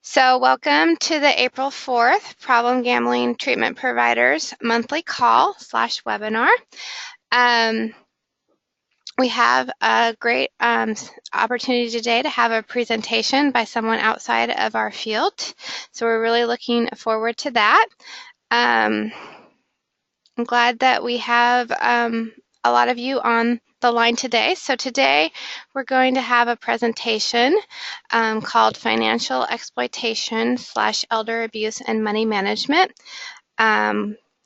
So welcome to the April 4th Problem Gambling Treatment Providers monthly call/webinar. We have a great opportunity today to have a presentation by someone outside of our field. So we're really looking forward to that. I'm glad that we have a lot of you on the line today. So today we're going to have a presentation called Financial Exploitation / Elder Abuse and Money Management.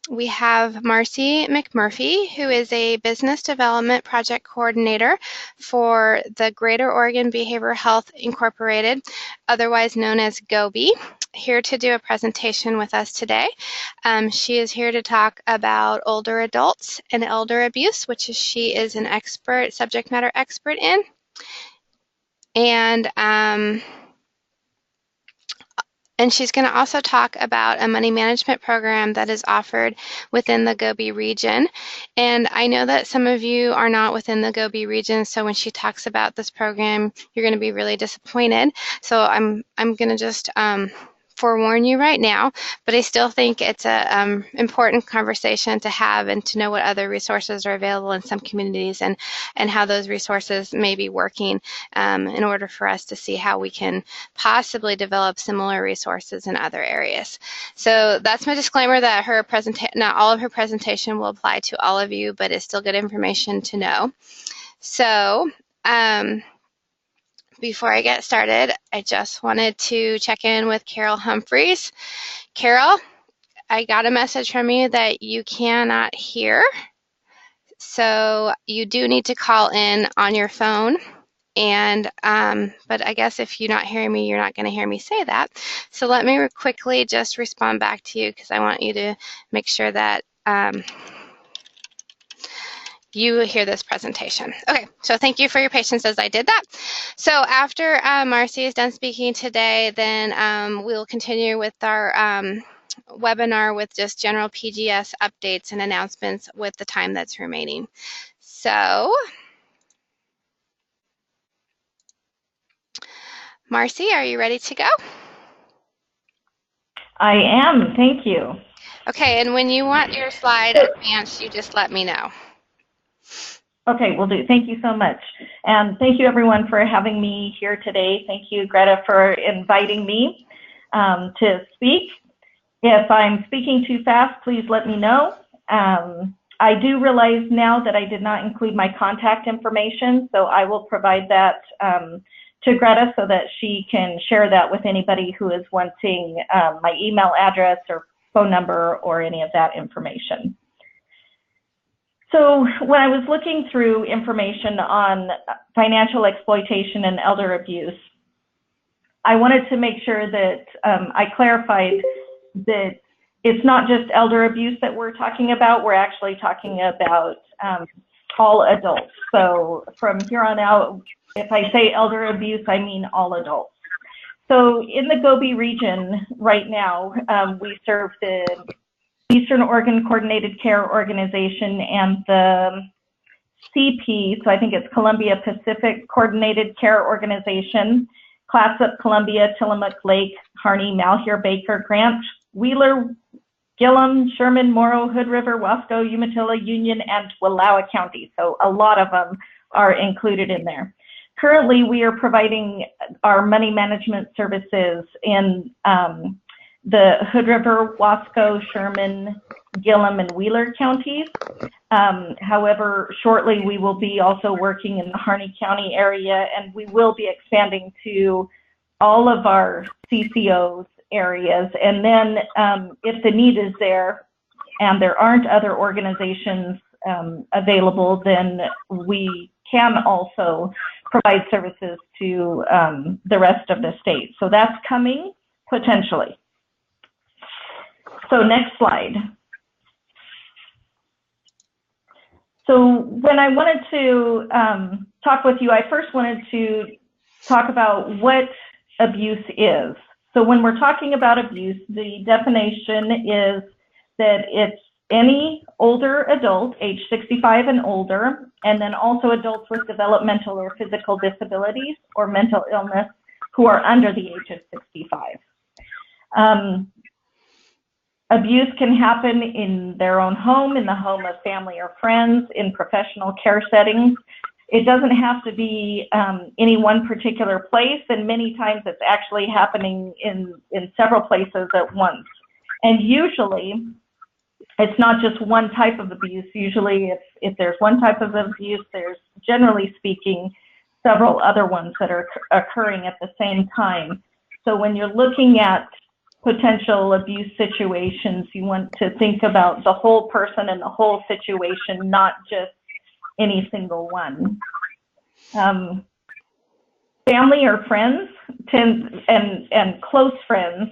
We have Marcy McMurphy, who is a Business Development Project Coordinator for the Greater Oregon Behavioral Health Incorporated, otherwise known as GOBI, here to do a presentation with us today. She is here to talk about older adults and elder abuse, which she is an expert, subject matter expert in. And she's going to also talk about a money management program that is offered within the Gobi region. And I know that some of you are not within the Gobi region, so when she talks about this program, you're going to be really disappointed. So I'm going to just forewarn you right now, but I still think it's an important conversation to have and to know what other resources are available in some communities and how those resources may be working in order for us to see how we can possibly develop similar resources in other areas. So that's my disclaimer that not all of her presentation will apply to all of you, but it's still good information to know. So before I get started, I just wanted to check in with Carol Humphreys. Carol, I got a message from you that you cannot hear, so you do need to call in on your phone. And but I guess if you're not hearing me, you're not going to hear me say that. So let me quickly just respond back to you because I want you to make sure that you hear this presentation. Okay, so thank you for your patience as I did that. So after Marcy is done speaking today, then we'll continue with our webinar with just general PGS updates and announcements with the time that's remaining. So, Marcy, are you ready to go? I am, thank you. Okay, and when you want your slide advanced, you just let me know. Okay, will do. Thank you so much. And thank you everyone for having me here today. Thank you, Greta, for inviting me to speak. If I'm speaking too fast, please let me know. I do realize now that I did not include my contact information, so I will provide that to Greta so that she can share that with anybody who is wanting my email address or phone number or any of that information. So when I was looking through information on financial exploitation and elder abuse, I wanted to make sure that I clarified that it's not just elder abuse that we're talking about. We're actually talking about all adults. So from here on out, if I say elder abuse, I mean all adults. So in the Gobi region right now, we serve the Eastern Oregon Coordinated Care Organization and the CP, so I think it's Columbia Pacific Coordinated Care Organization, Clatsop, Columbia, Tillamook, Lake, Harney, Malheur, Baker, Grant, Wheeler, Gillum, Sherman, Morrow, Hood River, Wasco, Umatilla, Union, and Wallowa County. So a lot of them are included in there. Currently, we are providing our money management services in the Hood River, Wasco, Sherman, Gillum, and Wheeler counties. However, shortly we will be also working in the Harney County area, and we will be expanding to all of our CCOs areas. And then if the need is there and there aren't other organizations available, then we can also provide services to the rest of the state. So that's coming potentially. So next slide. So when I wanted to talk with you, I first wanted to talk about what abuse is. So when we're talking about abuse, the definition is that it's any older adult, age 65 and older, and then also adults with developmental or physical disabilities or mental illness who are under the age of 65. Abuse can happen in their own home, in the home of family or friends, in professional care settings. It doesn't have to be any one particular place, and many times it's actually happening in several places at once. And usually, it's not just one type of abuse. Usually, if there's one type of abuse, there's, generally speaking, several other ones that are occurring at the same time. So when you're looking at potential abuse situations, you want to think about the whole person and the whole situation, not just any single one. Family or friends and close friends.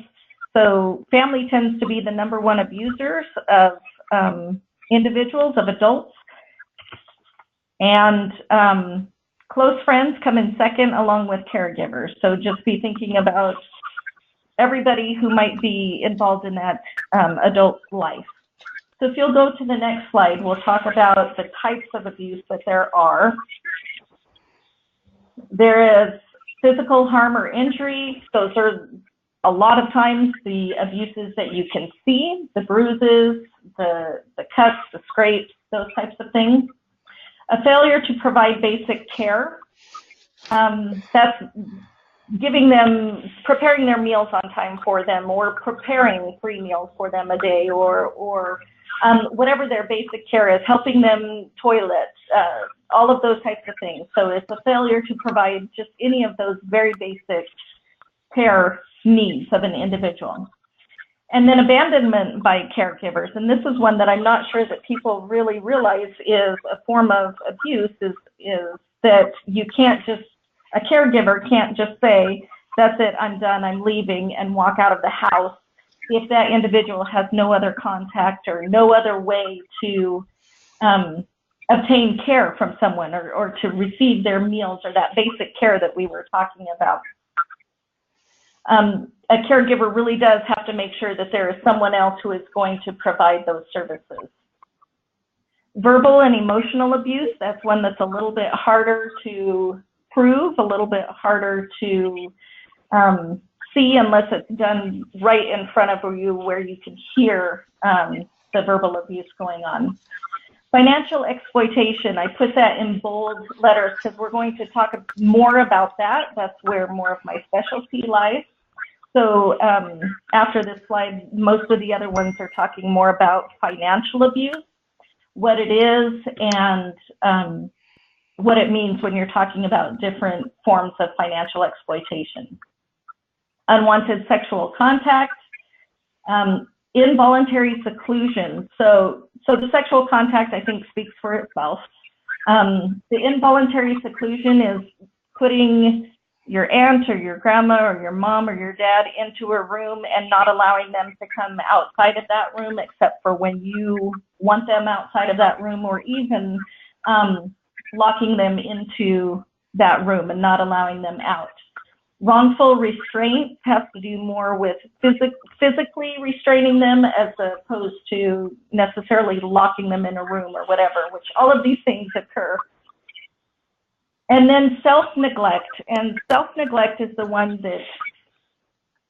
So family tends to be the #1 abusers of individuals, of adults, and close friends come in second, along with caregivers. So just be thinking about everybody who might be involved in that adult life. So if you'll go to the next slide, we'll talk about the types of abuse that there are. There is physical harm or injury. Those are a lot of times the abuses that you can see, the bruises, the cuts, the scrapes, those types of things. A failure to provide basic care. That's giving them, preparing their meals on time for them, or preparing 3 meals for them a day, or whatever their basic care is, helping them toilet, all of those types of things. So it's a failure to provide just any of those very basic care needs of an individual. And then abandonment by caregivers. And this is one that I'm not sure that people really realize is a form of abuse, is that you can't just, a caregiver can't just say, that's it, I'm done, I'm leaving, and walk out of the house if that individual has no other contact or no other way to obtain care from someone, or to receive their meals, or that basic care that we were talking about. A caregiver really does have to make sure that there is someone else who is going to provide those services. Verbal and emotional abuse, that's one that's a little bit harder to prove, a little bit harder to see unless it's done right in front of you where you can hear the verbal abuse going on. Financial exploitation, I put that in bold letters because we're going to talk more about that. That's where more of my specialty lies. So after this slide, most of the other ones are talking more about financial abuse, what it is, and what it means when you're talking about different forms of financial exploitation. Unwanted sexual contact, involuntary seclusion. So the sexual contact, I think, speaks for itself. The involuntary seclusion is putting your aunt or your grandma or your mom or your dad into a room and not allowing them to come outside of that room except for when you want them outside of that room, or even locking them into that room and not allowing them out. Wrongful restraint has to do more with physically restraining them as opposed to necessarily locking them in a room or whatever, which all of these things occur. And then self-neglect, and self-neglect is the one that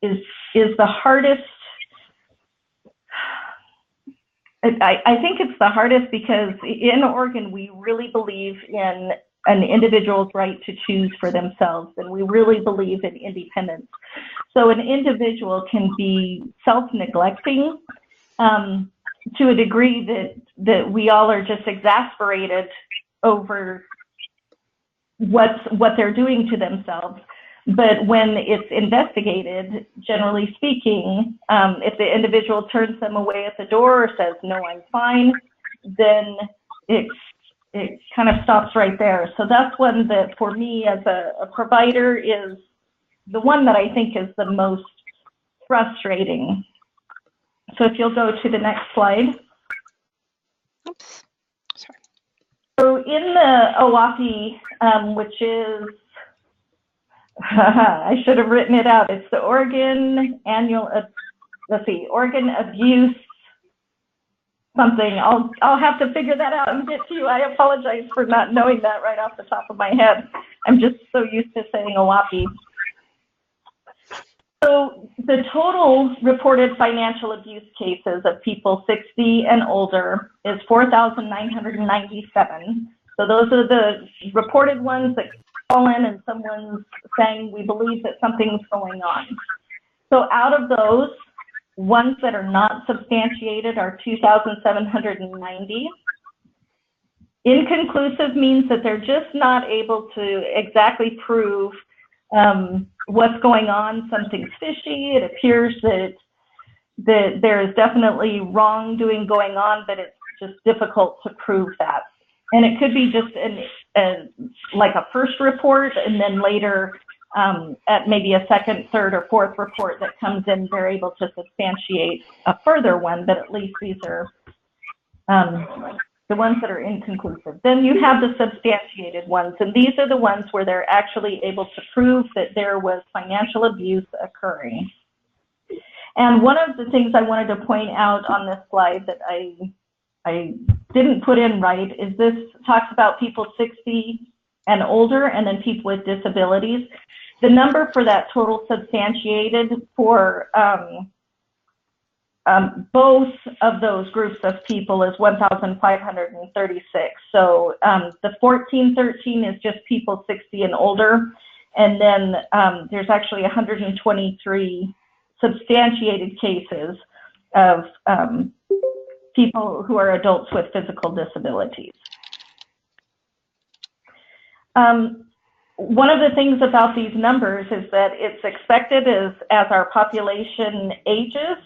is the hardest. I think it's the hardest because in Oregon, we really believe in an individual's right to choose for themselves, and we really believe in independence. So an individual can be self-neglecting to a degree that we all are just exasperated over what they're doing to themselves. But when it's investigated, generally speaking, if the individual turns them away at the door or says, no, I'm fine, then it kind of stops right there. So that's one that for me as a provider is the one that I think is the most frustrating. So if you'll go to the next slide. Oops, sorry. So in the OAPI, which is, I should have written it out. It's the Oregon Annual, Oregon Abuse something. I'll have to figure that out and get to you. I apologize for not knowing that right off the top of my head. I'm just so used to saying OAPI. So the total reported financial abuse cases of people 60 and older is 4,997. So those are the reported ones that call in and someone's saying, we believe that something's going on. So out of those, ones that are not substantiated are 2,790. Inconclusive means that they're just not able to exactly prove what's going on. Something's fishy. It appears that there is definitely wrongdoing going on, but it's just difficult to prove that. And it could be just like a first report, and then later at maybe a second, third, or fourth report that comes in, they're able to substantiate a further one, but at least these are the ones that are inconclusive. Then you have the substantiated ones, and these are the ones where they're actually able to prove that there was financial abuse occurring. And one of the things I wanted to point out on this slide that I didn't put in right is this talks about people 60 and older and then people with disabilities. The number for that total substantiated for both of those groups of people is 1,536. So the 1413 is just people 60 and older, and then there's actually 123 substantiated cases of people who are adults with physical disabilities. One of the things about these numbers is that it's expected as our population ages,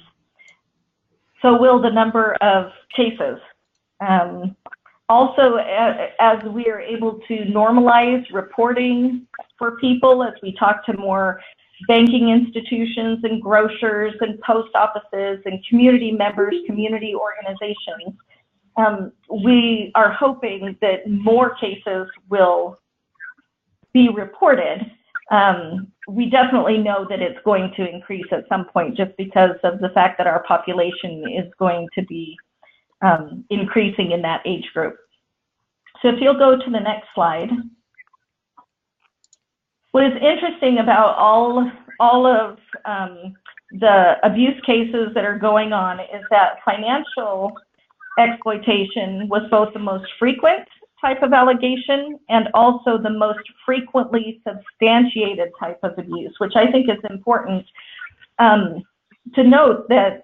so will the number of cases. Also, as we are able to normalize reporting for people, as we talk to more banking institutions and grocers and post offices and community members, community organizations, we are hoping that more cases will be reported. We definitely know that it's going to increase at some point just because of the fact that our population is going to be increasing in that age group. So if you'll go to the next slide. What is interesting about all of the abuse cases that are going on is that financial exploitation was both the most frequent type of allegation and also the most frequently substantiated type of abuse, which I think is important to note that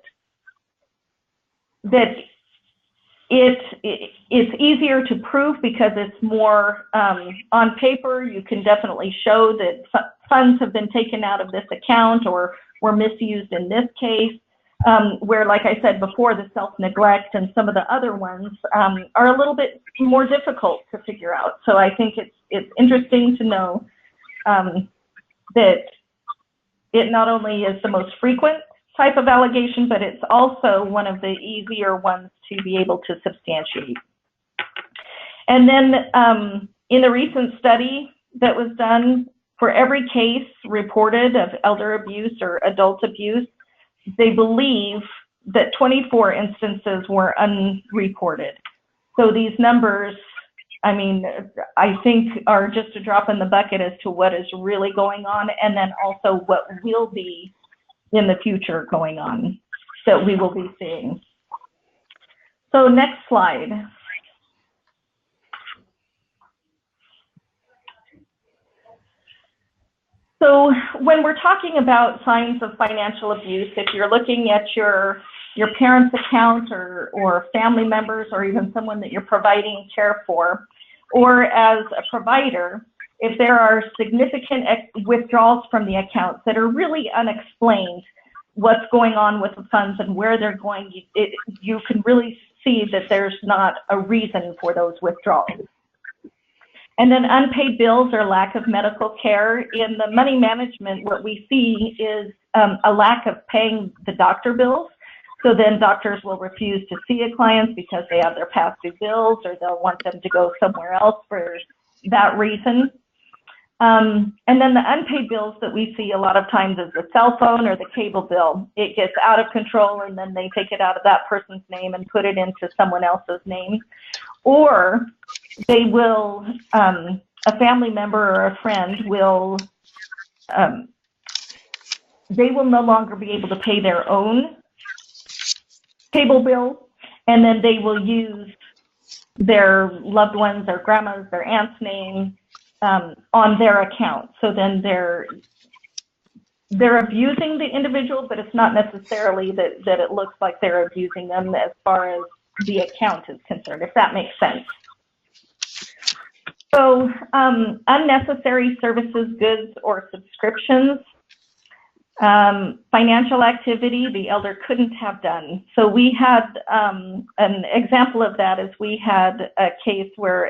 it's easier to prove because it's more on paper. You can definitely show that funds have been taken out of this account or were misused in this case. Where, like I said before, the self-neglect and some of the other ones are a little bit more difficult to figure out. So I think it's interesting to know that it not only is the most frequent type of allegation, but it's also one of the easier ones to be able to substantiate. And then in a recent study that was done, for every case reported of elder abuse or adult abuse, they believe that 24 instances were unreported. So these numbers, I mean, I think are just a drop in the bucket as to what is really going on, and then also what will be in the future going on that we will be seeing. So next slide. So when we're talking about signs of financial abuse, if you're looking at your parent's account or family members or even someone that you're providing care for, or as a provider, if there are significant withdrawals from the accounts that are really unexplained, what's going on with the funds and where they're going, you can really see that there's not a reason for those withdrawals. And then unpaid bills or lack of medical care. In the money management, what we see is a lack of paying the doctor bills. So then doctors will refuse to see a client because they have their past due bills, or they'll want them to go somewhere else for that reason. And then the unpaid bills that we see a lot of times is the cell phone or the cable bill. It gets out of control, and then they take it out of that person's name and put it into someone else's name. Or they will, a family member or a friend will they will no longer be able to pay their own cable bill, and then they will use their loved ones, their grandma's, their aunt's name on their account. So then they're abusing the individual, but it's not necessarily that it looks like they're abusing them as far as the account is concerned, if that makes sense. So unnecessary services, goods, or subscriptions. Financial activity the elder couldn't have done. So we had an example of that is we had a case where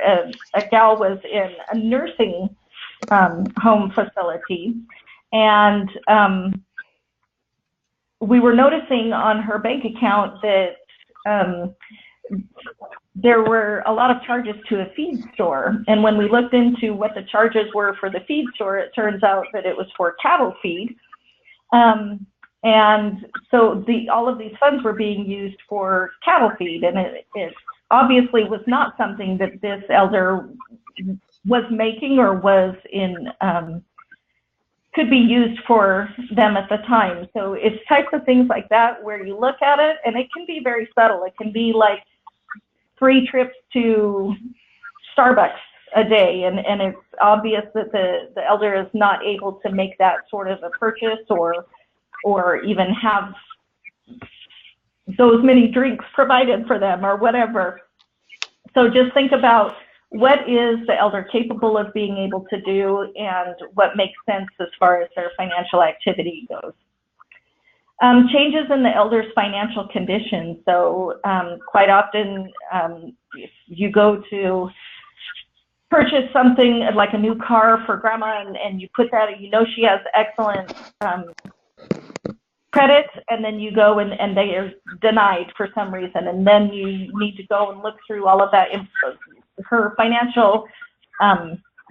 a gal was in a nursing home facility, and we were noticing on her bank account that there were a lot of charges to a feed store. And when we looked into what the charges were for the feed store, it turns out that it was for cattle feed. And so all of these funds were being used for cattle feed, and it obviously was not something that this elder was making or was in, could be used for them at the time. So it's types of things like that where you look at it, and it can be very subtle. It can be like 3 trips to Starbucks a day, and it's obvious that the elder is not able to make that sort of a purchase or even have those many drinks provided for them or whatever. So just think about what is the elder capable of being able to do and what makes sense as far as their financial activity goes. Changes in the elder's financial condition. So quite often if you go to purchase something like a new car for grandma and you put that, you know she has excellent credit, and then you go and they are denied for some reason, and then you need to go and look through all of that her financial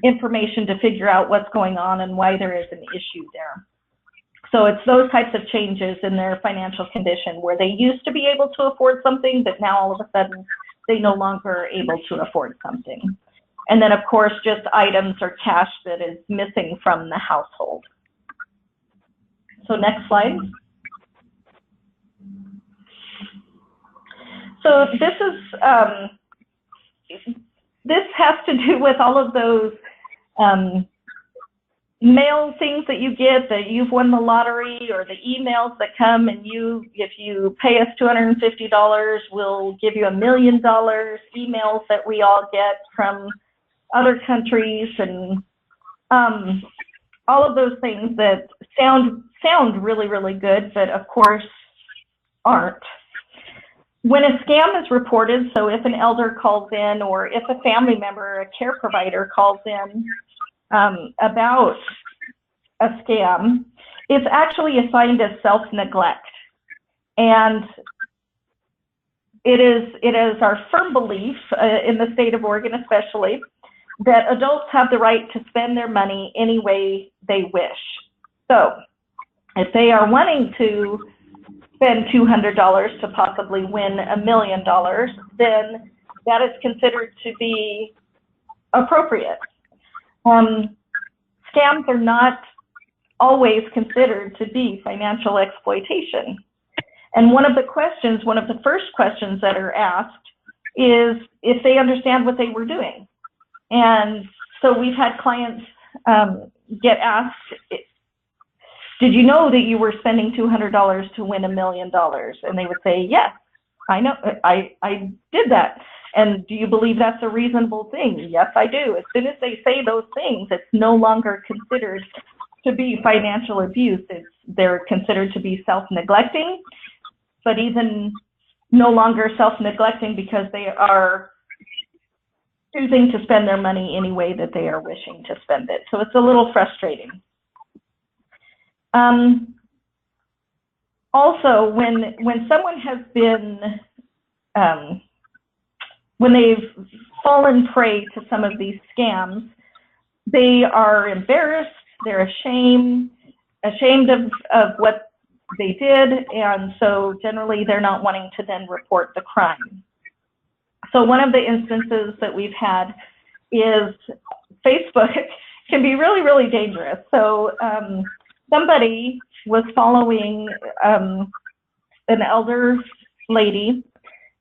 information to figure out what's going on and why there is an issue there. So it's those types of changes in their financial condition where they used to be able to afford something, but now all of a sudden they no longer are able to afford something. And then, of course, just items or cash that is missing from the household. So next slide. So this has to do with all of those mail things that you get, that you've won the lottery, or the emails that come and if you pay us $250, we'll give you $1 million, emails that we all get from other countries, and all of those things that sound really, really good, but of course aren't. When a scam is reported, so if an elder calls in or if a family member or a care provider calls in about a scam, it's actually assigned as self-neglect. And it is our firm belief in the state of Oregon especially that adults have the right to spend their money any way they wish. So if they are wanting to spend $200 to possibly win $1 million, then that is considered to be appropriate. Scams are not always considered to be financial exploitation. And one of the first questions that are asked is if they understand what they were doing. And so we've had clients get asked, did you know that you were spending $200 to win $1 million? And they would say, yes, I know, I did that. And do you believe that's a reasonable thing? Yes, I do. As soon as they say those things, it's no longer considered to be financial abuse. They're considered to be self-neglecting, but even no longer self-neglecting because they are choosing to spend their money any way that they are wishing to spend it. So it's a little frustrating. Also, when someone has been, when they've fallen prey to some of these scams, they are embarrassed, they're ashamed of what they did, and so generally they're not wanting to then report the crime. So one of the instances that we've had is Facebook can be really, really dangerous. So somebody was following an elder lady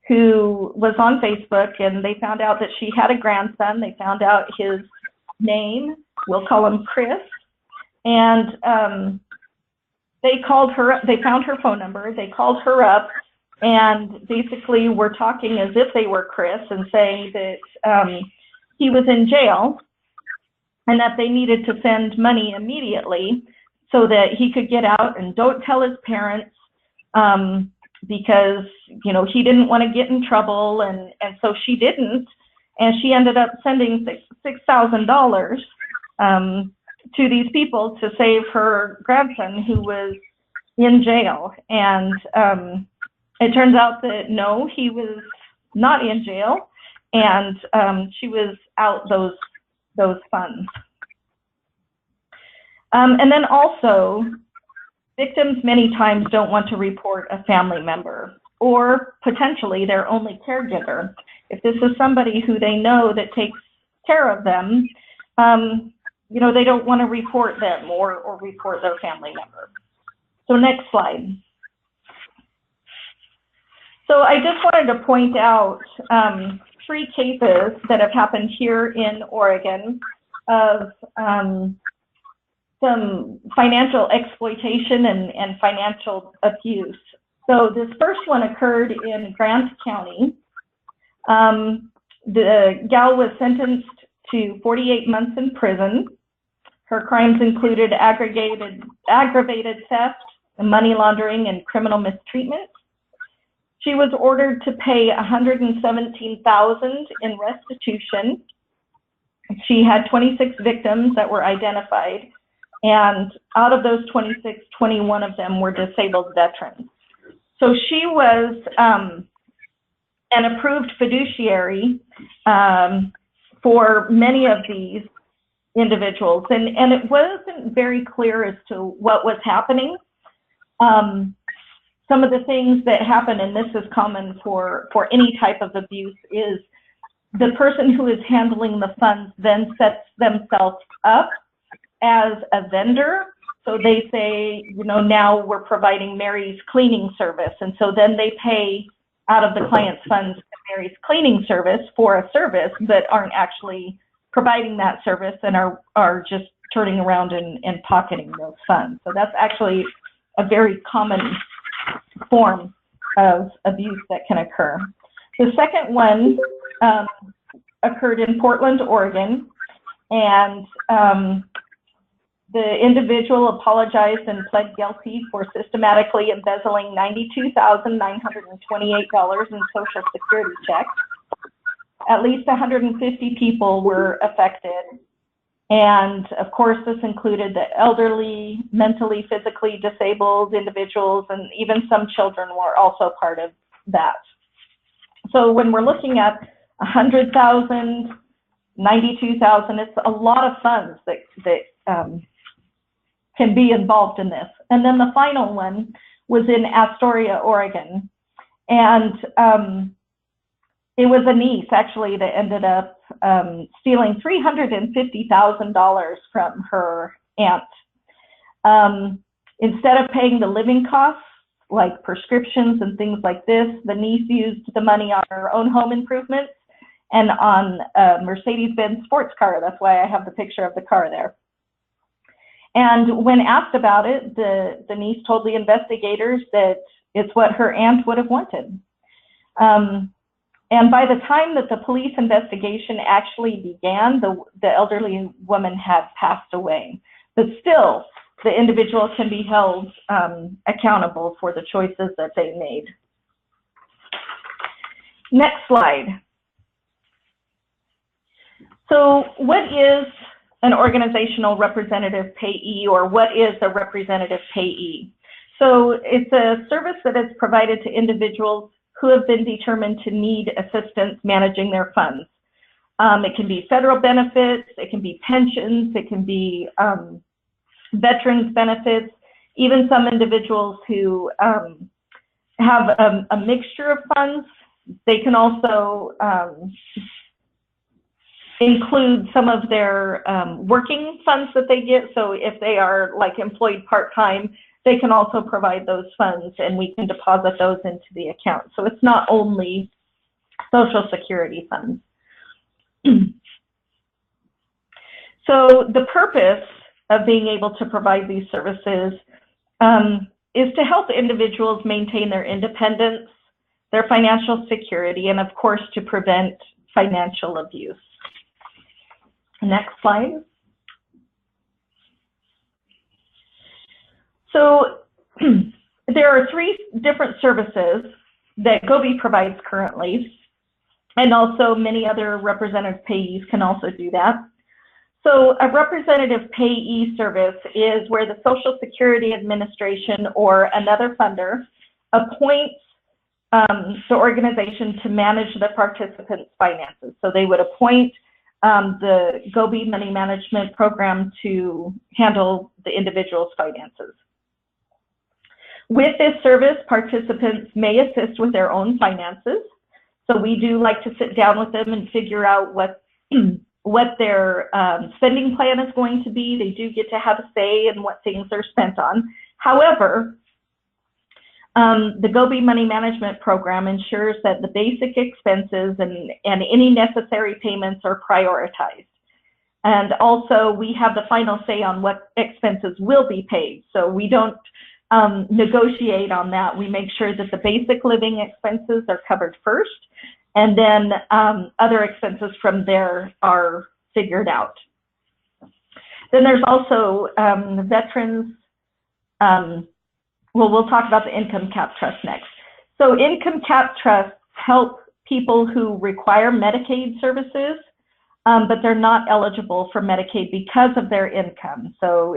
who was on Facebook, and they found out that she had a grandson. They found out his name, we'll call him Chris, and they called her up. They found her phone number. They called her up and basically were talking as if they were Chris and saying that he was in jail and that they needed to send money immediately so that he could get out, and don't tell his parents because, you know, he didn't want to get in trouble, and so she didn't, and she ended up sending $6,000 to these people to save her grandson who was in jail. And it turns out that no, he was not in jail, and she was out those funds. And then also, victims many times don't want to report a family member or potentially their only caregiver. If this is somebody who they know that takes care of them, you know, they don't want to report them or report their family member. So next slide. So I just wanted to point out 3 cases that have happened here in Oregon of some financial exploitation and financial abuse. So this first one occurred in Grant County. The gal was sentenced to 48 months in prison. Her crimes included aggravated theft, money laundering, and criminal mistreatment. She was ordered to pay $117,000 in restitution. She had 26 victims that were identified, and out of those 26, 21 of them were disabled veterans. So she was an approved fiduciary for many of these individuals, and it wasn't very clear as to what was happening. Some of the things that happen, and this is common for any type of abuse, is the person who is handling the funds then sets themselves up as a vendor. So they say, you know, now we're providing Mary's cleaning service, and so then they pay out of the client's funds to Mary's cleaning service for a service, but aren't actually providing that service and are just turning around and pocketing those funds. So that's actually a very common form of abuse that can occur. The second one occurred in Portland, Oregon, and the individual apologized and pled guilty for systematically embezzling $92,928 in Social Security checks. At least 150 people were affected. And of course, this included the elderly, mentally, physically disabled individuals, and even some children were also part of that. So when we're looking at 100,000, 92,000, it's a lot of funds that can be involved in this. And then the final one was in Astoria, Oregon. And it was a niece, actually, that ended up stealing $350,000 from her aunt. Instead of paying the living costs, like prescriptions and things like this, the niece used the money on her own home improvements and on a Mercedes-Benz sports car. That's why I have the picture of the car there. And when asked about it, the niece told the investigators that it's what her aunt would have wanted. And by the time that the police investigation actually began, the elderly woman had passed away. But still, the individual can be held accountable for the choices that they made. Next slide. So what is an organizational representative payee, or what is a representative payee? So it's a service that is provided to individuals who have been determined to need assistance managing their funds. It can be federal benefits, it can be pensions, it can be veterans benefits, even some individuals who have a mixture of funds. They can also include some of their working funds that they get. So if they are like employed part-time, they can also provide those funds and we can deposit those into the account. So it's not only Social Security funds. So the purpose of being able to provide these services is to help individuals maintain their independence, their financial security, and of course to prevent financial abuse. Next slide. So there are 3 different services that Gobi provides currently, and also many other representative payees can also do that. So a representative payee service is where the Social Security Administration or another funder appoints the organization to manage the participants' finances. So they would appoint the Gobi Money Management Program to handle the individual's finances. With this service, participants may assist with their own finances. So we do like to sit down with them and figure out what their spending plan is going to be. They do get to have a say in what things are spent on. However, the Gobi Money Management Program ensures that the basic expenses and any necessary payments are prioritized. And also, we have the final say on what expenses will be paid. So we don't negotiate on that. We make sure that the basic living expenses are covered first, and then other expenses from there are figured out. Then there's also veterans. Well, we'll talk about the income cap trust next. So income cap trusts help people who require Medicaid services, but they're not eligible for Medicaid because of their income. So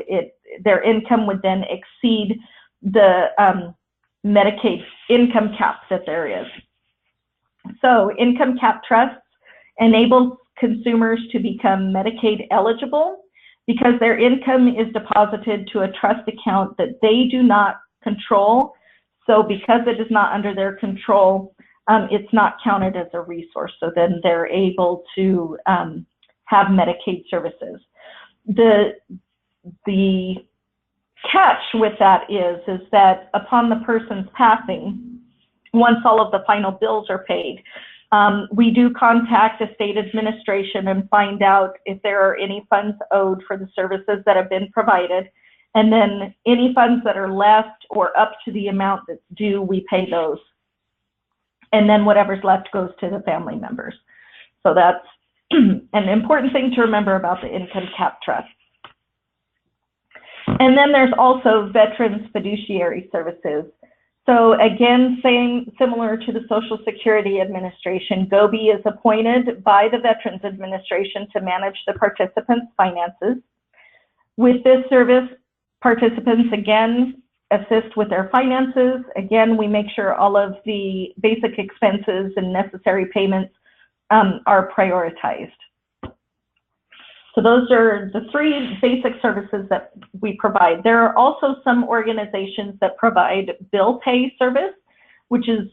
their income would then exceed the Medicaid income cap that there is. So income cap trusts enable consumers to become Medicaid eligible because their income is deposited to a trust account that they do not control. So because it is not under their control, it's not counted as a resource. So then they're able to have Medicaid services. The catch with that is that upon the person's passing, once all of the final bills are paid, we do contact the state administration and find out if there are any funds owed for the services that have been provided. And then any funds that are left or up to the amount that's due, we pay those. And then whatever's left goes to the family members. So that's an important thing to remember about the income cap trust. And then there's also veterans fiduciary services. So again, similar to the Social Security Administration, Gobi is appointed by the Veterans Administration to manage the participants' finances. With this service, participants again assist with their finances. Again, we make sure all of the basic expenses and necessary payments are prioritized. So those are the 3 basic services that we provide. There are also some organizations that provide bill pay service, which is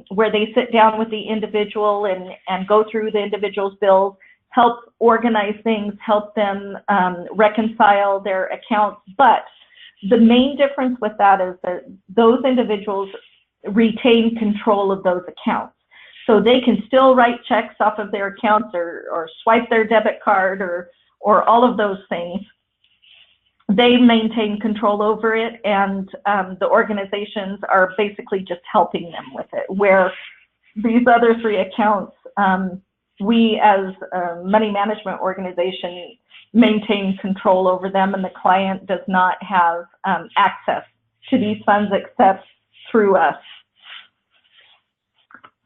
where they sit down with the individual and go through the individual's bills, help organize things, help them reconcile their accounts. But the main difference with that is that those individuals retain control of those accounts. So they can still write checks off of their accounts or swipe their debit card or all of those things. They maintain control over it, and the organizations are basically just helping them with it. Where these other 3 accounts, we as a money management organization maintain control over them, and the client does not have access to these funds except through us.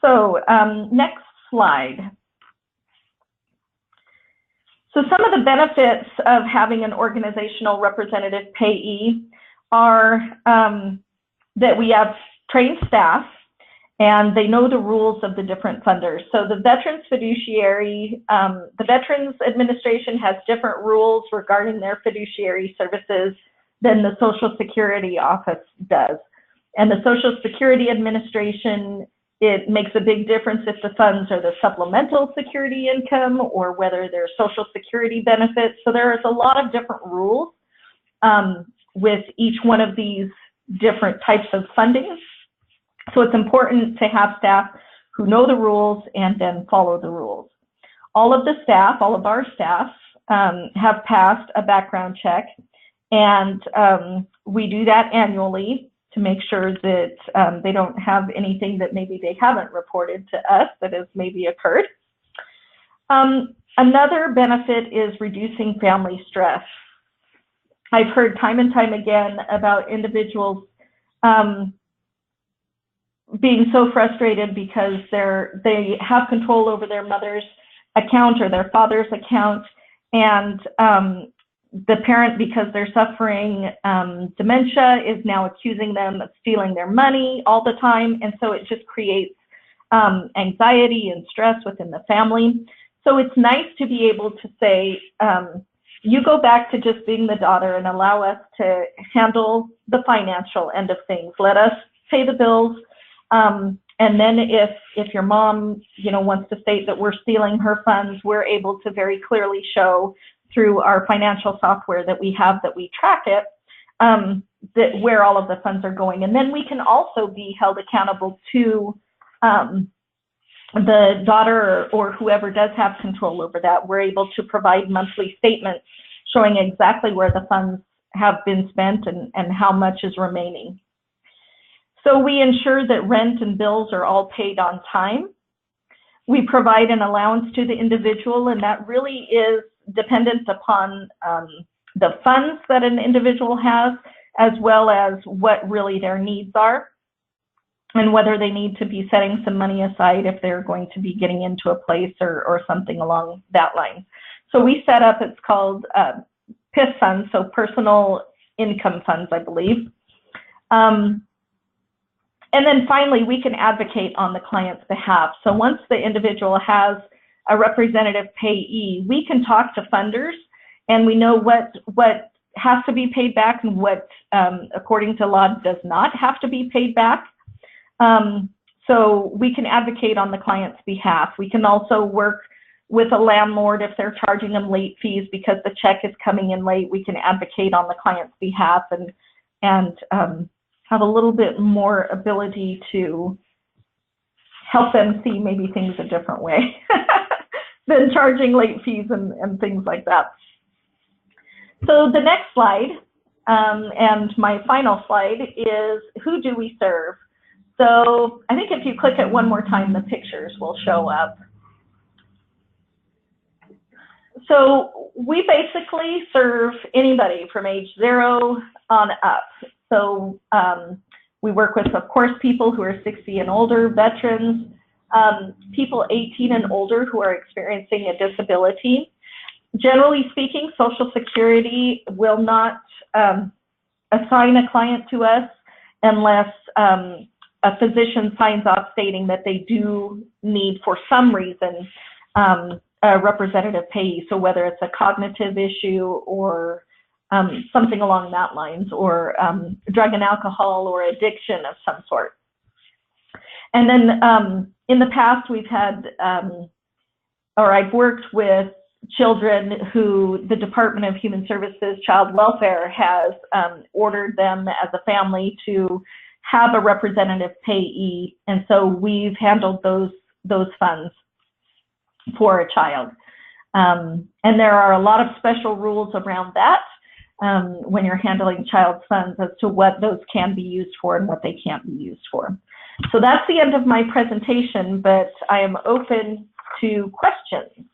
So next slide. So some of the benefits of having an organizational representative payee are that we have trained staff and they know the rules of the different funders. So the Veterans Fiduciary, the Veterans Administration has different rules regarding their fiduciary services than the Social Security Office does. And the Social Security Administration it makes a big difference if the funds are the supplemental security income or whether they're Social Security benefits. So there's a lot of different rules with each one of these different types of funding. So it's important to have staff who know the rules and then follow the rules. All of our staff have passed a background check, and we do that annually to make sure that they don't have anything that maybe they haven't reported to us that has maybe occurred. Another benefit is reducing family stress. I've heard time and time again about individuals being so frustrated because they have control over their mother's account or their father's account, and the parent, because they're suffering dementia, is now accusing them of stealing their money all the time, and so it just creates anxiety and stress within the family. So it's nice to be able to say, you go back to just being the daughter and allow us to handle the financial end of things. Let us pay the bills. And then if your mom, wants to state that we're stealing her funds, we're able to very clearly show through our financial software that we have, that we track it, that where all of the funds are going. And then we can also be held accountable to the daughter or whoever does have control over that. We're able to provide monthly statements showing exactly where the funds have been spent and how much is remaining. So we ensure that rent and bills are all paid on time. We provide an allowance to the individual, and that really is dependent upon the funds that an individual has, as well as what really their needs are, and whether they need to be setting some money aside if they're going to be getting into a place or something along that line. So we set up, it's called PIF funds, so personal income funds, I believe. And then finally, we can advocate on the client's behalf. So once the individual has a representative payee, we can talk to funders, and we know what has to be paid back and what, according to law, does not have to be paid back. So we can advocate on the client's behalf. We can also work with a landlord if they're charging them late fees because the check is coming in late. We can advocate on the client's behalf and have a little bit more ability to help them see maybe things a different way than charging late fees and things like that. So the next slide, and my final slide, is who do we serve? So I think if you click it one more time, the pictures will show up. So we basically serve anybody from age 0 on up. So we work with, of course, people who are 60 and older, veterans, people 18 and older who are experiencing a disability. Generally speaking, Social Security will not assign a client to us unless a physician signs off stating that they do need, for some reason, a representative payee. So whether it's a cognitive issue or something along that lines, or drug and alcohol or addiction of some sort. And then in the past, we've had, or I've worked with children who the Department of Human Services Child Welfare has ordered them as a family to have a representative payee, and so we've handled those funds for a child. And there are a lot of special rules around that when you're handling child funds as to what those can be used for and what they can't be used for. So that's the end of my presentation, but I am open to questions.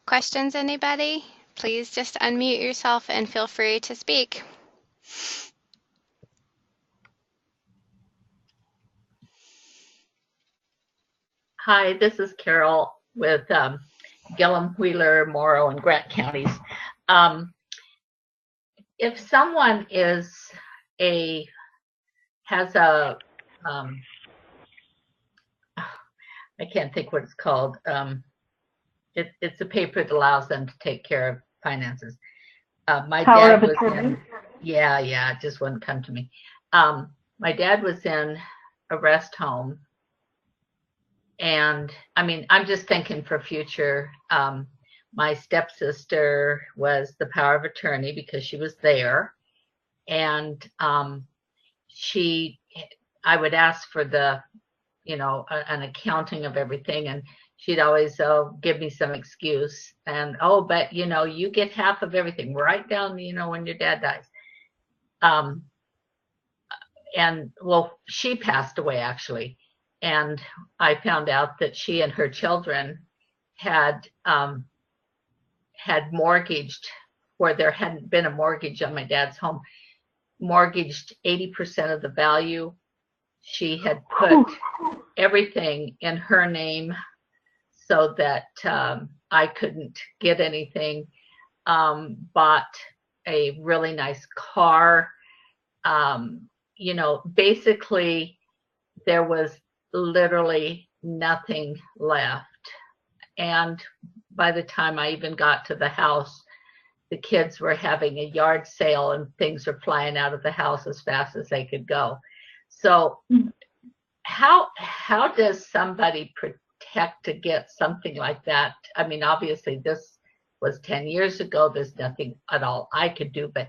Questions, anybody? Please just unmute yourself and feel free to speak. Hi, this is Carol with Gillum, Wheeler, Morrow, and Grant counties. If someone has a I can't think what it's called, it's a paper that allows them to take care of finances. My Power dad of was attorney. in, yeah, it just wouldn't come to me. My dad was in a rest home. And I mean, I'm just thinking for future. My stepsister was the power of attorney because she was there. And I would ask for the, an accounting of everything. And she'd always give me some excuse. And, but, you get half of everything. Write down, when your dad dies. And well, she passed away actually. And I found out that she and her children had mortgaged, where there hadn't been a mortgage on my dad's home, mortgaged 80% of the value. She had put everything in her name so that I couldn't get anything. Bought a really nice car. Basically there was literally nothing left. And by the time I even got to the house, the kids were having a yard sale and things were flying out of the house as fast as they could go. So how does somebody protect to get something like that? I mean, obviously this was 10 years ago. There's nothing at all I could do, but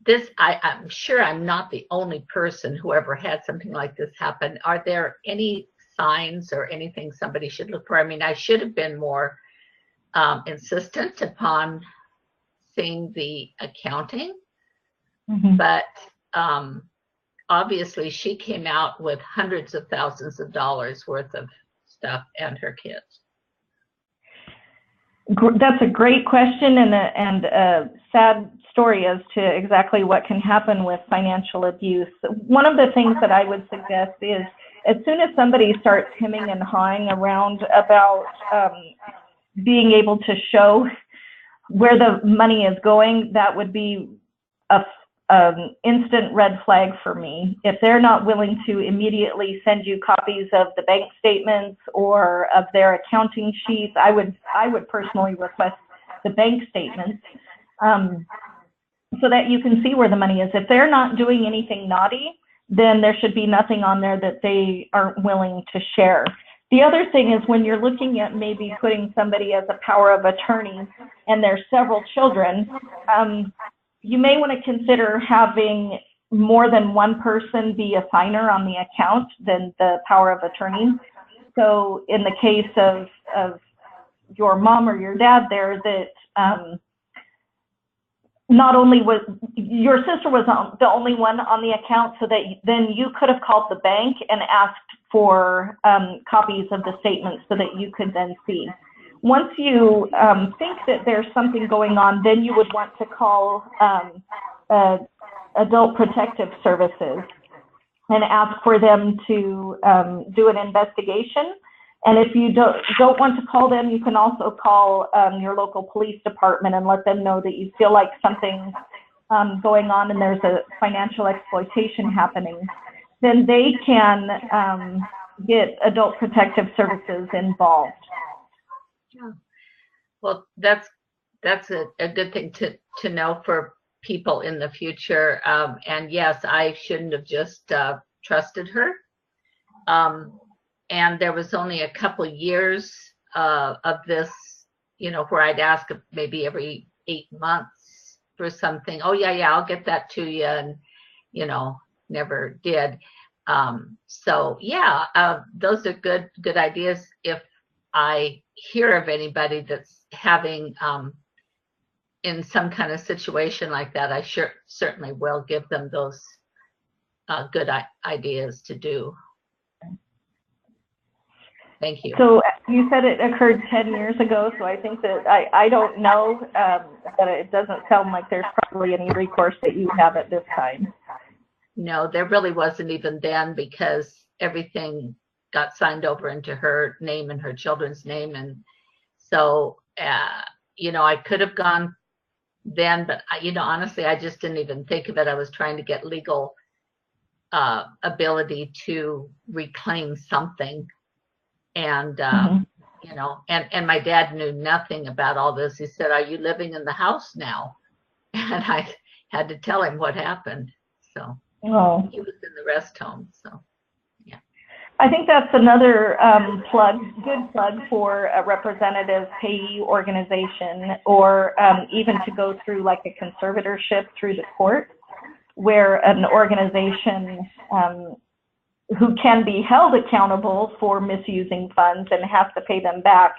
this, I'm sure I'm not the only person who ever had something like this happen. Are there any signs or anything somebody should look for? I mean, I should have been more insistent upon seeing the accounting, but obviously she came out with hundreds of thousands of dollars worth of stuff and her kids. That's a great question and a sad story as to exactly what can happen with financial abuse. One of the things that I would suggest is as soon as somebody starts hemming and hawing around about being able to show where the money is going, that would be an instant red flag for me. If they're not willing to immediately send you copies of the bank statements or of their accounting sheets, I would personally request the bank statements so that you can see where the money is. If they're not doing anything naughty, then there should be nothing on there that they aren't willing to share. The other thing is when you're looking at maybe putting somebody as a power of attorney and there's several children, you may want to consider having more than one person be a signer on the account than the power of attorney. So in the case of your mom or your dad there, that not only was your sister was the only one on the account, so that then you could have called the bank and asked for copies of the statements so that you could then see. Once you think that there's something going on, then you would want to call Adult Protective Services and ask for them to do an investigation. And if you don't want to call them, you can also call your local police department and let them know that you feel like something's going on and there's a financial exploitation happening. Then they can get Adult Protective Services involved. Yeah. Well, that's a good thing to know for people in the future. And yes, I shouldn't have just trusted her. And there was only a couple years of this, where I'd ask maybe every 8 months for something. Oh yeah, I'll get that to you, and never did. So yeah, those are good ideas. If I hear of anybody that's having in some kind of situation like that, I certainly will give them those good ideas to do. Thank you. So you said it occurred 10 years ago, so I think that I don't know, but it doesn't sound like there's probably any recourse that you have at this time. No, there really wasn't even then, because everything got signed over into her name and her children's name. And so, I could have gone then, but honestly, I just didn't even think of it. I was trying to get legal ability to reclaim something. And, you know, and my dad knew nothing about all this. He said, "Are you living in the house now?" And I had to tell him what happened. So Oh. he was in the rest home. So yeah. I think that's another good plug for a representative payee organization, or even to go through like a conservatorship through the court, where an organization who can be held accountable for misusing funds and has to pay them back.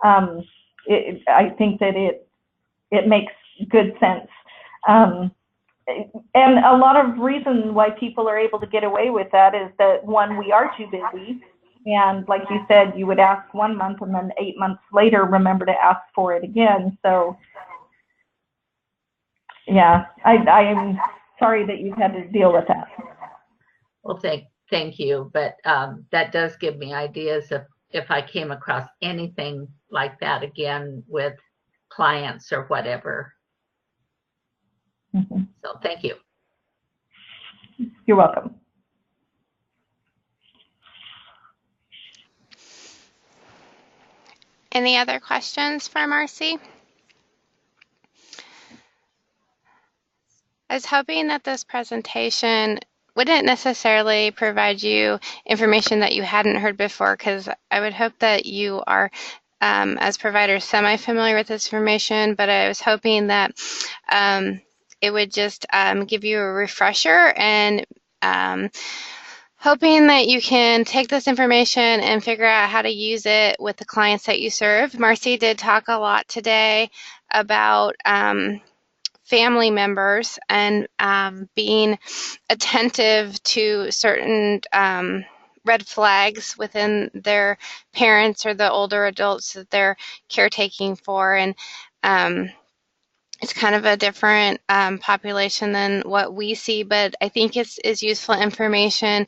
I think that it makes good sense. And a lot of reason why people are able to get away with that is that, one, we are too busy. And like you said, you would ask 1 month and then 8 months later, remember to ask for it again. So yeah, I'm sorry that you've had to deal with that. Well, thank you. But that does give me ideas of if I came across anything like that again with clients or whatever. Mm-hmm. So thank you. You're welcome. Any other questions for Marcy? I was hoping that this presentation wouldn't necessarily provide you information that you hadn't heard before, because I would hope that you are, as providers, semi-familiar with this information, but I was hoping that it would just give you a refresher, and hoping that you can take this information and figure out how to use it with the clients that you serve. Marcy did talk a lot today about family members and being attentive to certain red flags within their parents or the older adults that they're caretaking for. And it's kind of a different population than what we see, but I think it's useful information,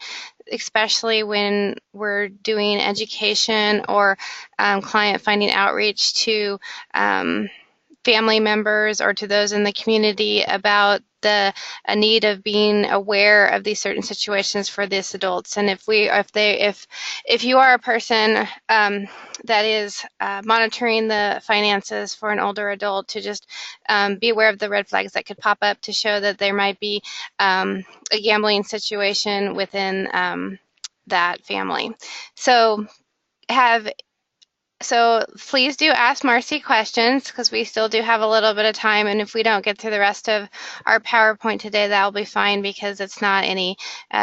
especially when we're doing education or client finding outreach to family members or to those in the community about the need of being aware of these certain situations for these adults. And if you are a person that is monitoring the finances for an older adult, to just be aware of the red flags that could pop up to show that there might be a gambling situation within that family. So please do ask Marcy questions, because we still do have a little bit of time, and if we don't get through the rest of our PowerPoint today, that'll be fine, because it's not any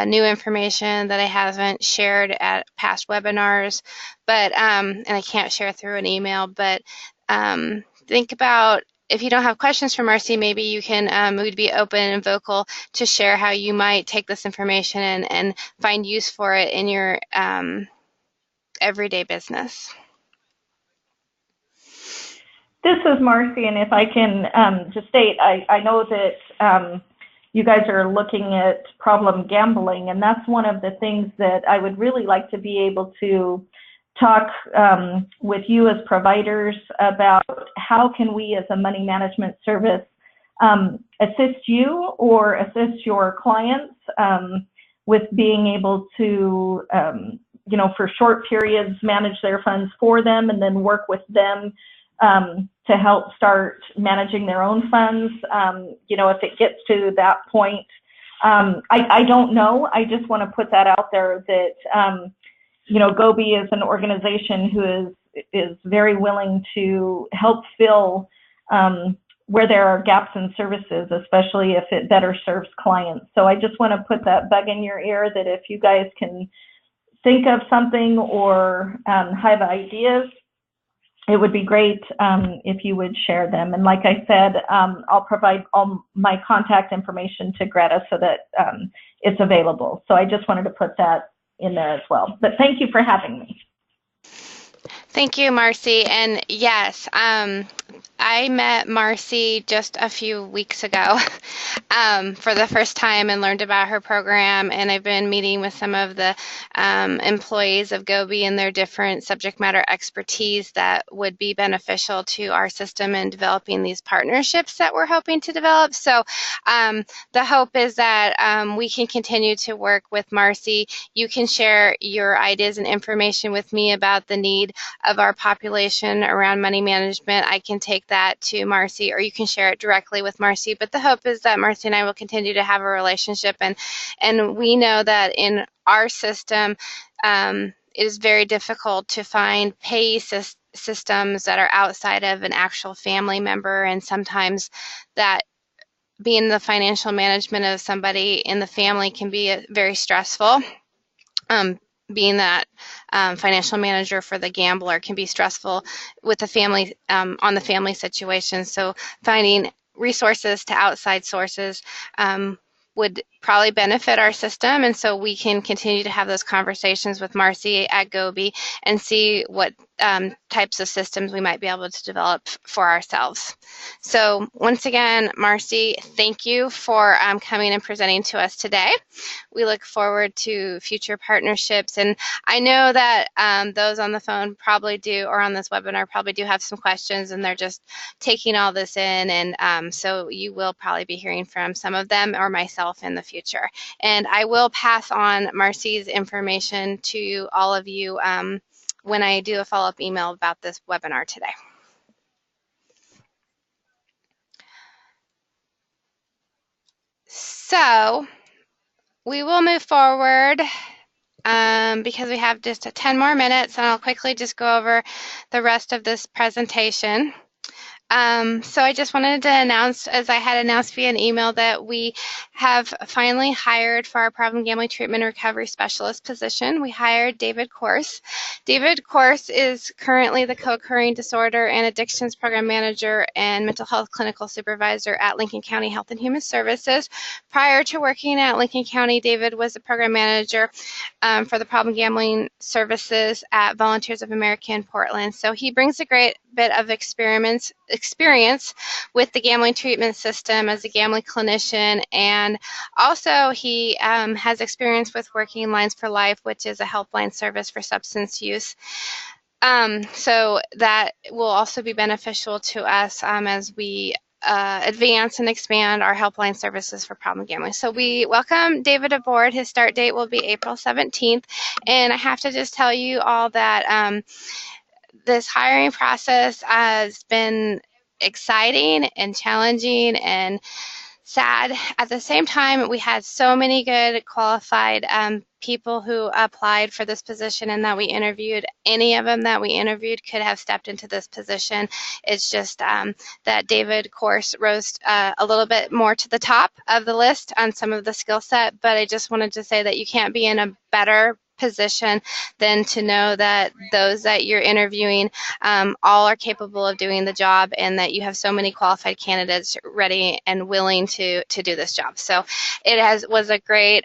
new information that I haven't shared at past webinars, but and I can't share through an email. But think about, if you don't have questions for Marcy, maybe you can we'd be open and vocal to share how you might take this information and find use for it in your everyday business. This is Marcy, and if I can just state, I know that you guys are looking at problem gambling, and that's one of the things that I would really like to be able to talk with you as providers about. How can we as a money management service assist you or assist your clients with being able to, for short periods, manage their funds for them, and then work with them to help start managing their own funds. If it gets to that point, I don't know. I just want to put that out there that, Gobi is an organization who is very willing to help fill where there are gaps in services, especially if it better serves clients. So I just want to put that bug in your ear that if you guys can think of something or have ideas, it would be great if you would share them. And like I said, I'll provide all my contact information to Greta so that it's available. So I just wanted to put that in there as well. But thank you for having me. Thank you, Marcy. And yes, I met Marcy just a few weeks ago for the first time and learned about her program. And I've been meeting with some of the employees of Gobi and their different subject matter expertise that would be beneficial to our system in developing these partnerships that we're hoping to develop. So the hope is that we can continue to work with Marcy. You can share your ideas and information with me about the need of our population around money management. I can take that to Marcy, or you can share it directly with Marcy. But the hope is that Marcy and I will continue to have a relationship, and we know that in our system, it is very difficult to find pay systems that are outside of an actual family member, and sometimes that being the financial management of somebody in the family can be very stressful. Being that financial manager for the gambler can be stressful with the family, on the family situation. So finding resources to outside sources would probably benefit our system, and so we can continue to have those conversations with Marcy at Gobi and see what types of systems we might be able to develop for ourselves. So once again, Marcy, thank you for coming and presenting to us today. We look forward to future partnerships, and I know that those on the phone probably do, or on this webinar probably do have some questions, and they're just taking all this in, and so you will probably be hearing from some of them or myself in the future. And I will pass on Marcy's information to all of you when I do a follow-up email about this webinar today. So we will move forward because we have just 10 more minutes, and I'll quickly just go over the rest of this presentation. So I just wanted to announce, as I had announced via an email, that we have finally hired for our problem gambling treatment and recovery specialist position. We hired David Corse. David Corse is currently the co-occurring disorder and addictions program manager and mental health clinical supervisor at Lincoln County Health and Human Services. Prior to working at Lincoln County, David was the program manager for the problem gambling services at Volunteers of America in Portland. So he brings a great bit of experience with the gambling treatment system as a gambling clinician, and also he has experience with working Lines for Life, which is a helpline service for substance use. So that will also be beneficial to us as we advance and expand our helpline services for problem gambling. So we welcome David aboard. His start date will be April 17th, and I have to just tell you all that this hiring process has been exciting and challenging and sad. At the same time, we had so many good qualified people who applied for this position and that we interviewed. Any of them that we interviewed could have stepped into this position. It's just that David Corse rose a little bit more to the top of the list on some of the skill set, but I just wanted to say that you can't be in a better position than to know that those that you're interviewing all are capable of doing the job, and that you have so many qualified candidates ready and willing to do this job. So it was a great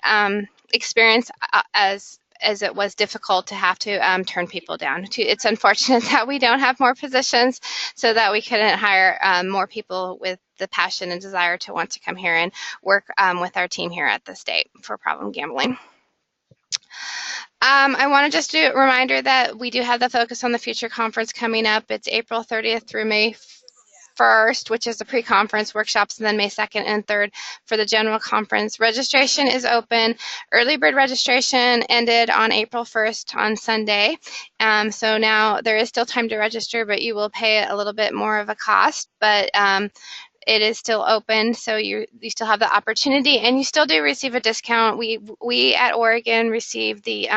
experience, as it was difficult to have to turn people down. It's unfortunate that we don't have more positions, so that we couldn't hire more people with the passion and desire to want to come here and work with our team here at the state for problem gambling. I want to just do a reminder that we do have the Focus on the Future conference coming up. It's April 30th through May 1st, which is the pre-conference workshops, and then May 2nd and 3rd for the general conference. Registration is open. Early bird registration ended on April 1st on Sunday. So now there is still time to register, but you will pay a little bit more of a cost. But it is still open, so you still have the opportunity, and you still do receive a discount. We at Oregon receive the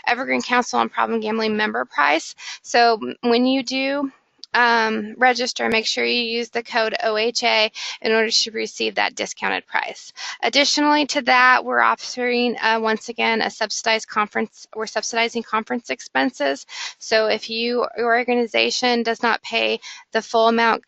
Evergreen Council on Problem Gambling member price. So when you do register, make sure you use the code OHA in order to receive that discounted price. Additionally to that, we're offering once again a subsidized conference. We're subsidizing conference expenses. So if your organization does not pay the full amount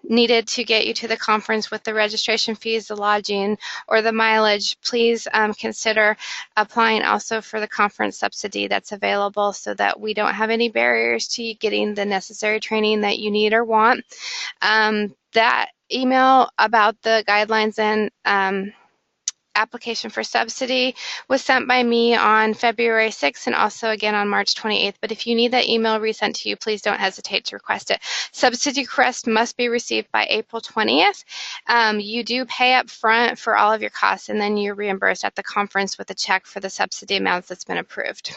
needed to get you to the conference with the registration fees, the lodging, or the mileage, please consider applying also for the conference subsidy that's available so that we don't have any barriers to getting the necessary training that you need or want. That email about the guidelines and application for subsidy was sent by me on February 6th and also again on March 28th. But if you need that email resent to you, please don't hesitate to request it. Subsidy request must be received by April 20th. You do pay up front for all of your costs, and then you're reimbursed at the conference with a check for the subsidy amounts that's been approved.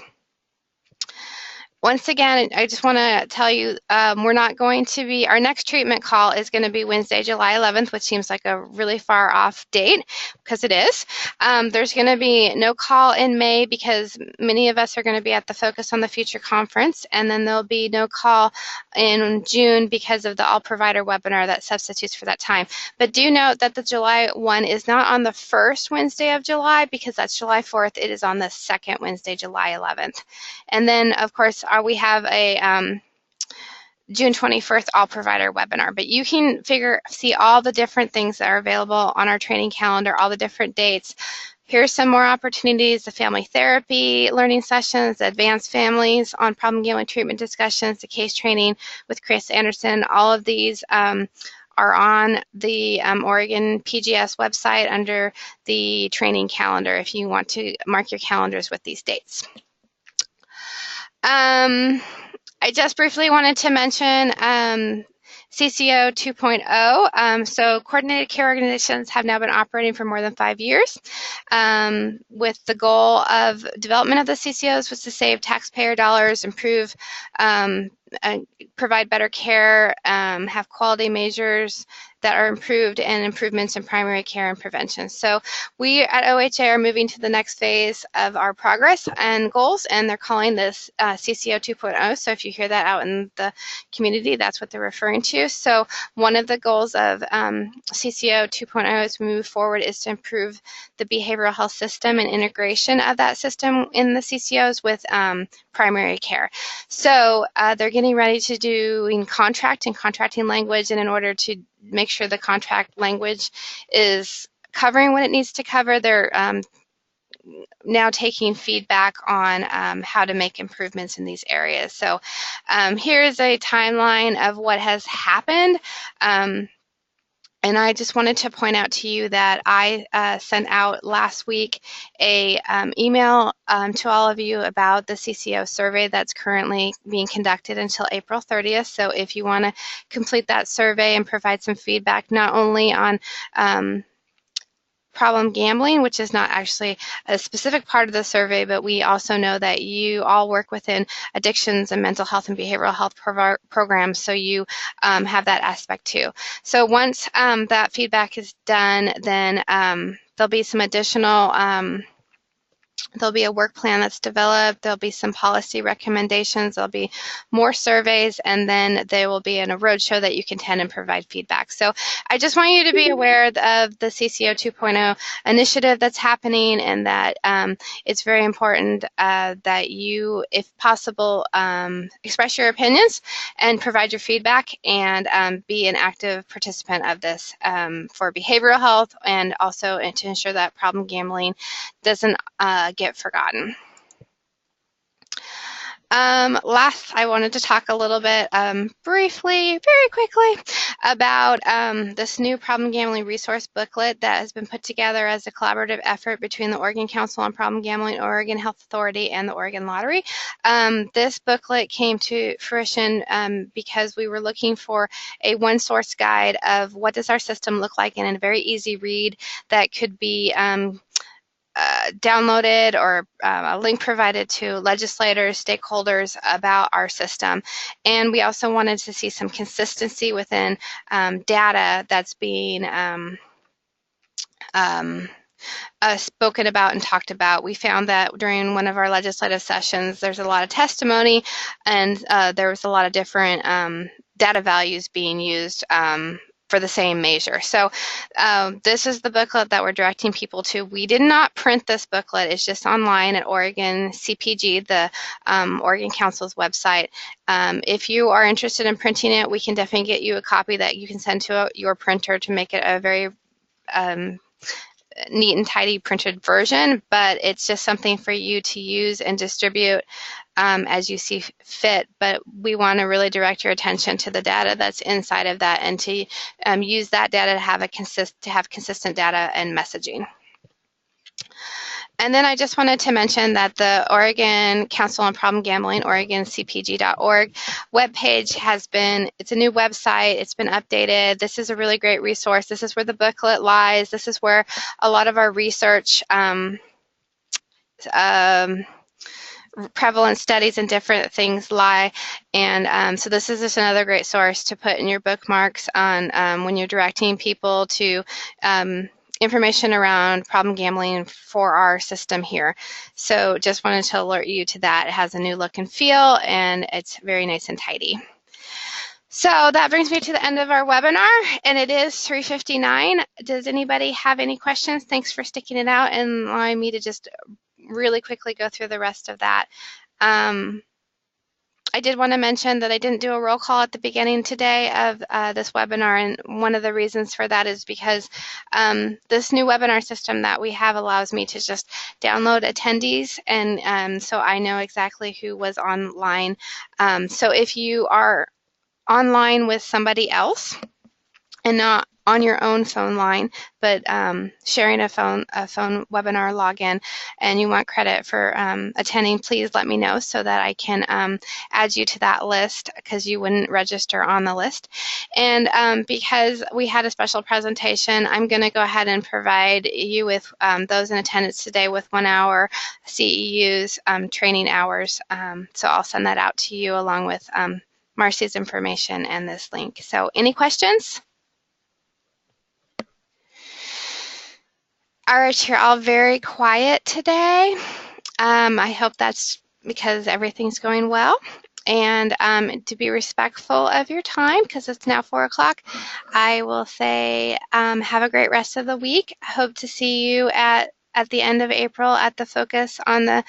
Once again, I just want to tell you, we're not going to be, our next treatment call is going to be Wednesday, July 11th, which seems like a really far off date, because it is. There's going to be no call in May because many of us are going to be at the Focus on the Future conference, and then there'll be no call in June because of the All Provider webinar that substitutes for that time. But do note that the July one is not on the first Wednesday of July because that's July 4th. It is on the second Wednesday, July 11th. And then, of course, we have a June 21st All Provider webinar, but you can see all the different things that are available on our training calendar, all the different dates. Here's some more opportunities: the family therapy learning sessions, the advanced families on problem gambling treatment discussions, the case training with Chris Anderson. All of these are on the Oregon PGS website under the training calendar if you want to mark your calendars with these dates. I just briefly wanted to mention CCO 2.0. So coordinated care organizations have now been operating for more than 5 years. With the goal of development of the CCOs was to save taxpayer dollars, improve, provide better care, have quality measures that are improved, and improvements in primary care and prevention. So we at OHA are moving to the next phase of our progress and goals, and they're calling this CCO 2.0. So if you hear that out in the community, that's what they're referring to. So one of the goals of CCO 2.0 as we move forward is to improve the behavioral health system and integration of that system in the CCOs with primary care. So they're getting ready to do contracting language, and in order to make sure the contract language is covering what it needs to cover, they're now taking feedback on how to make improvements in these areas. So here's a timeline of what has happened. And I just wanted to point out to you that I sent out last week a email to all of you about the CCO survey that's currently being conducted until April 30th. So if you want to complete that survey and provide some feedback, not only on problem gambling, which is not actually a specific part of the survey, but we also know that you all work within addictions and mental health and behavioral health programs, so you have that aspect too. So once that feedback is done, then there'll be some additional there'll be a work plan that's developed, there'll be some policy recommendations, there'll be more surveys, and then there will be a roadshow that you can attend and provide feedback. So I just want you to be aware of the CCO 2.0 initiative that's happening, and that it's very important that you, if possible, express your opinions and provide your feedback, and be an active participant of this for behavioral health, and also to ensure that problem gambling doesn't get forgotten. Last, I wanted to talk a little bit briefly, very quickly, about this new problem gambling resource booklet that has been put together as a collaborative effort between the Oregon Council on Problem Gambling, Oregon Health Authority, and the Oregon Lottery. This booklet came to fruition because we were looking for a one-source guide of what does our system look like, in a very easy read that could be downloaded, or a link provided to legislators, stakeholders about our system. And we also wanted to see some consistency within data that's being spoken about and talked about. We found that during one of our legislative sessions, there's a lot of testimony, and there was a lot of different data values being used for the same measure. So this is the booklet that we're directing people to. We did not print this booklet. It's just online at Oregon CPG, the Oregon Council's website. If you are interested in printing it, we can definitely get you a copy that you can send to your printer to make it a very neat and tidy printed version, but it's just something for you to use and distribute as you see fit. But we want to really direct your attention to the data that's inside of that, and to use that data to have consistent data and messaging. And then I just wanted to mention that the Oregon Council on Problem Gambling, OregonCPG.org webpage it's a new website. It's been updated. This is a really great resource. This is where the booklet lies. This is where a lot of our research prevalent studies and different things lie. And so this is just another great source to put in your bookmarks on when you're directing people to information around problem gambling for our system here. So just wanted to alert you to that. It has a new look and feel, and it's very nice and tidy. So that brings me to the end of our webinar, and it is 3:59. Does anybody have any questions? Thanks for sticking it out and allowing me to just really quickly go through the rest of that. I did want to mention that I didn't do a roll call at the beginning today of this webinar, and one of the reasons for that is because this new webinar system that we have allows me to just download attendees, and so I know exactly who was online. So if you are online with somebody else and not on your own phone line, but sharing a phone webinar login, and you want credit for attending, please let me know so that I can add you to that list, because you wouldn't register on the list. And because we had a special presentation, I'm going to go ahead and provide you with those in attendance today with 1 hour CEUs training hours. So I'll send that out to you along with Marcy's information and this link. So any questions? All right, you're all very quiet today. I hope that's because everything's going well. And to be respectful of your time, because it's now 4 o'clock, I will say have a great rest of the week. I hope to see you at the end of April at the Focus on the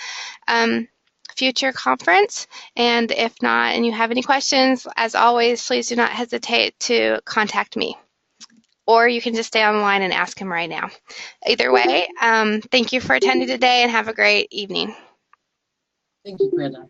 Future conference. And if not, and you have any questions, as always, please do not hesitate to contact me. Or you can just stay on the line and ask him right now. Either way, thank you for attending today, and have a great evening. Thank you, Greta.